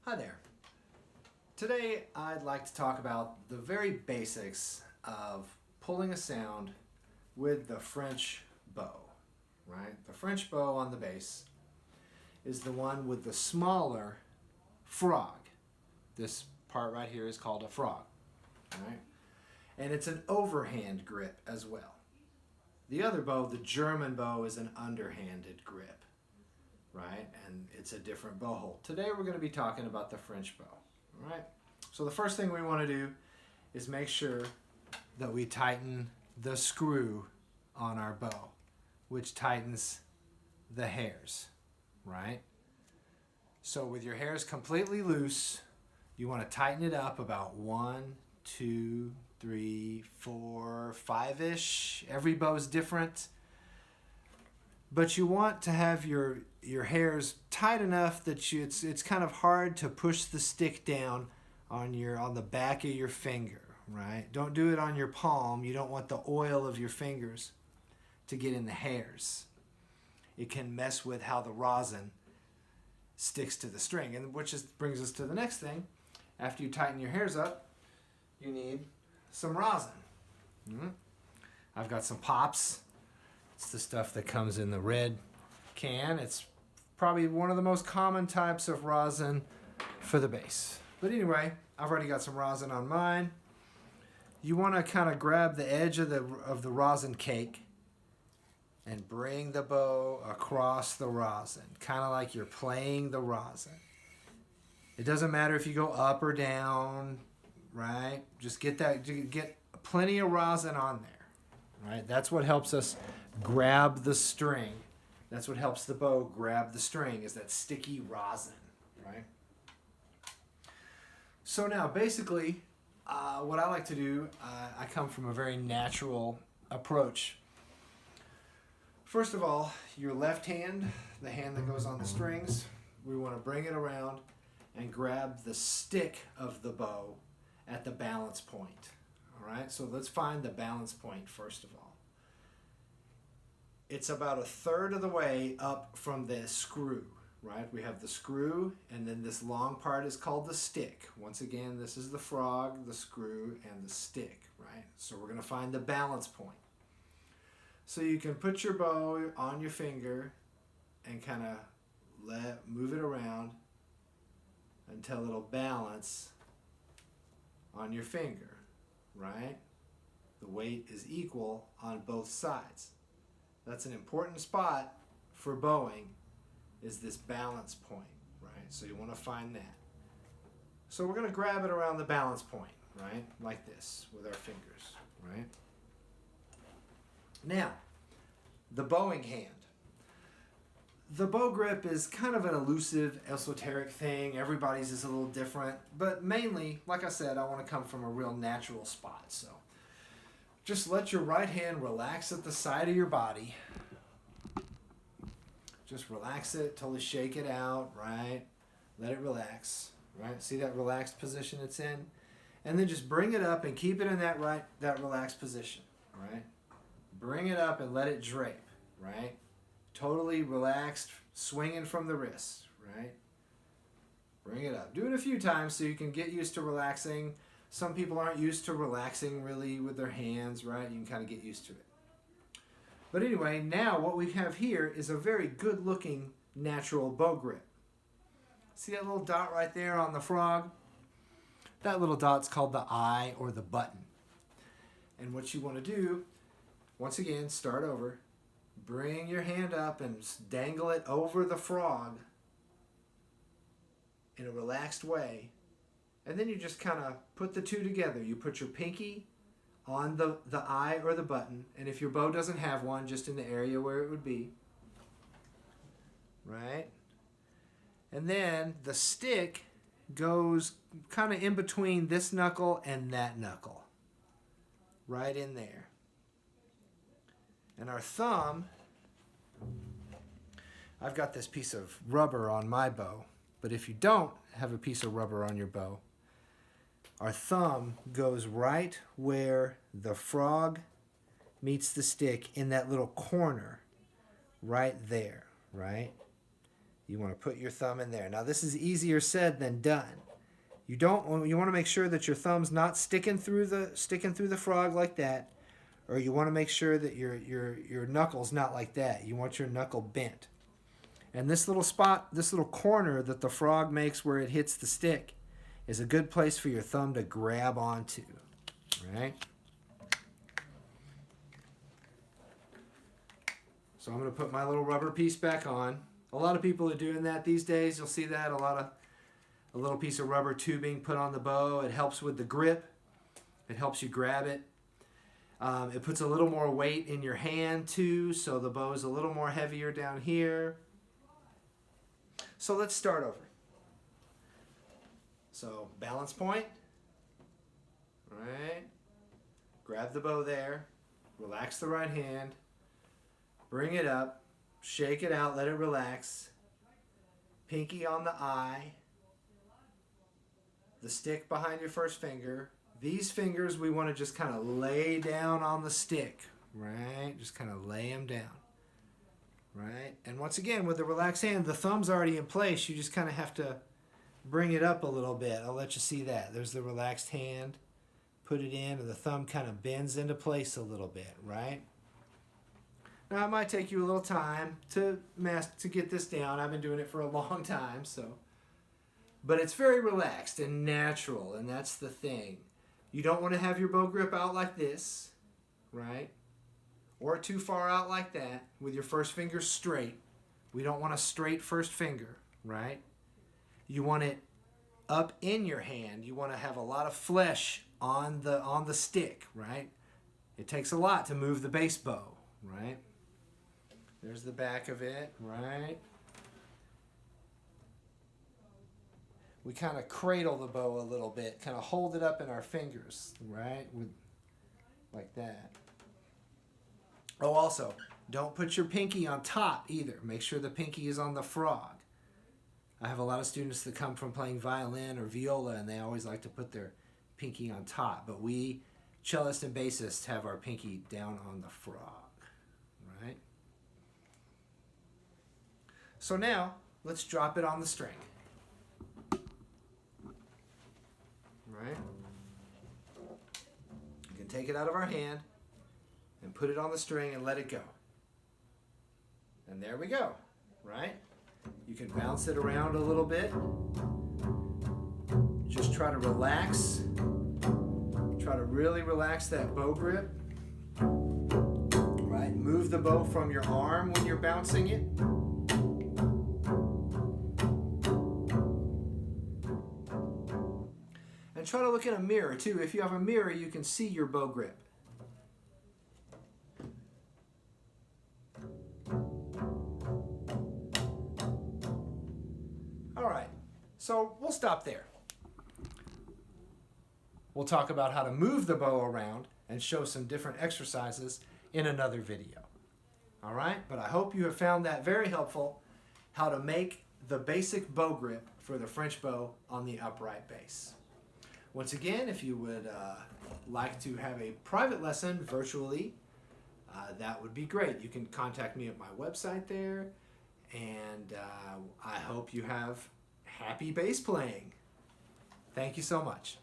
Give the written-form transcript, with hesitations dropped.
Hi there. Today I'd like to talk about the very basics of pulling a sound with the French bow, right? The French bow on the bass is the one with the smaller frog. This part right here is called a frog, right? And it's an overhand grip as well. The other bow, the German bow, is an underhanded grip, right? And it's a different bow hold. Today we're going to be talking about the French bow, all right? So the first thing we want to do is make sure that we tighten the screw on our bow, which tightens the hairs, right? So with your hairs completely loose, you want to tighten it up about 1, 2, 3, 4, 5-ish. Every bow's different. But you want to have your hairs tight enough that it's kind of hard to push the stick down on the back of your finger, right? Don't do it on your palm. You don't want the oil of your fingers to get in the hairs. It can mess with how the rosin sticks to the string, and brings us to the next thing. After you tighten your hairs up, you need some rosin. I've got some Pops. It's the stuff that comes in the red can. It's probably one of the most common types of rosin for the bass. But anyway, I've already got some rosin on mine. You want to kind of grab the edge of the rosin cake and bring the bow across the rosin, kind of like you're playing the rosin. It doesn't matter if you go up or down, right? Just get plenty of rosin on there, right? That's what helps us grab the string. That's what helps the bow grab the string, is that sticky rosin, right? So now, basically, what I like to do, I come from a very natural approach. First of all, your left hand, the hand that goes on the strings, we want to bring it around and grab the stick of the bow at the balance point. All right, so let's find the balance point first of all. It's about 1/3 of the way up from the screw, right? We have the screw, and then this long part is called the stick. Once again, this is the frog, the screw, and the stick, right? So we're going to find the balance point. So you can put your bow on your finger and kind of move it around until it'll balance on your finger, right? The weight is equal on both sides. That's an important spot for bowing, is this balance point, right? So you want to find that. So we're going to grab it around the balance point, right? Like this with our fingers, right? Now, the bowing hand. The bow grip is kind of an elusive, esoteric thing. Everybody's is a little different. But mainly, like I said, I want to come from a real natural spot. So just let your right hand relax at the side of your body. Just relax it, totally shake it out, right? Let it relax, right? See that relaxed position it's in? And then just bring it up and keep it in that relaxed position, right? Bring it up and let it drape, right? Totally relaxed, swinging from the wrist, right? Bring it up. Do it a few times so you can get used to relaxing. Some people aren't used to relaxing really with their hands, right? You can kind of get used to it. But anyway, now what we have here is a very good looking natural bow grip. See that little dot right there on the frog? That little dot's called the eye or the button. And what you want to do, once again, start over. Bring your hand up and dangle it over the frog in a relaxed way. And then you just kind of put the two together. You put your pinky on the eye or the button. And if your bow doesn't have one, just in the area where it would be. Right? And then the stick goes kind of in between this knuckle and that knuckle. Right in there. And our thumb, I've got this piece of rubber on my bow, but if you don't have a piece of rubber on your bow, our thumb goes right where the frog meets the stick in that little corner, right there, right? You want to put your thumb in there. Now this is easier said than done. You want to make sure that your thumb's not sticking through the frog like that, or you want to make sure that your knuckle's not like that. You want your knuckle bent. And this little spot, this little corner that the frog makes where it hits the stick is a good place for your thumb to grab onto, right? So I'm going to put my little rubber piece back on. A lot of people are doing that these days. You'll see that, a little piece of rubber tubing put on the bow. It helps with the grip. It helps you grab it. It puts a little more weight in your hand too, so the bow is a little more heavier down here. So let's start over. So balance point, right? Grab the bow there, relax the right hand, bring it up, shake it out, let it relax. Pinky on the eye, the stick behind your first finger. These fingers we want to just kind of lay down on the stick, right? Just kind of lay them down, right? And once again, with the relaxed hand, the thumb's already in place. You just kind of have to bring it up a little bit. I'll let you see that. There's the relaxed hand. Put it in, and the thumb kind of bends into place a little bit, right? Now, it might take you a little time to get this down. I've been doing it for a long time, so. But it's very relaxed and natural, and that's the thing. You don't want to have your bow grip out like this, right? Or too far out like that with your first finger straight. We don't want a straight first finger, right? You want it up in your hand. You want to have a lot of flesh on the stick, right? It takes a lot to move the bass bow, right? There's the back of it, right? We kind of cradle the bow a little bit, kind of hold it up in our fingers, right? Like that. Oh, also, don't put your pinky on top either. Make sure the pinky is on the frog. I have a lot of students that come from playing violin or viola, and they always like to put their pinky on top. But we, cellists and bassists, have our pinky down on the frog, right? So now, let's drop it on the string. Right? You can take it out of our hand and put it on the string and let it go. And there we go, right? You can bounce it around a little bit. Just try to relax. Try to really relax that bow grip. Right? Move the bow from your arm when you're bouncing it. And try to look in a mirror too. If you have a mirror, you can see your bow grip. Alright, so we'll stop there. We'll talk about how to move the bow around and show some different exercises in another video. Alright, but I hope you have found that very helpful, how to make the basic bow grip for the French bow on the upright bass. Once again, if you would like to have a private lesson virtually, that would be great. You can contact me at my website there, and I hope you have happy bass playing. Thank you so much.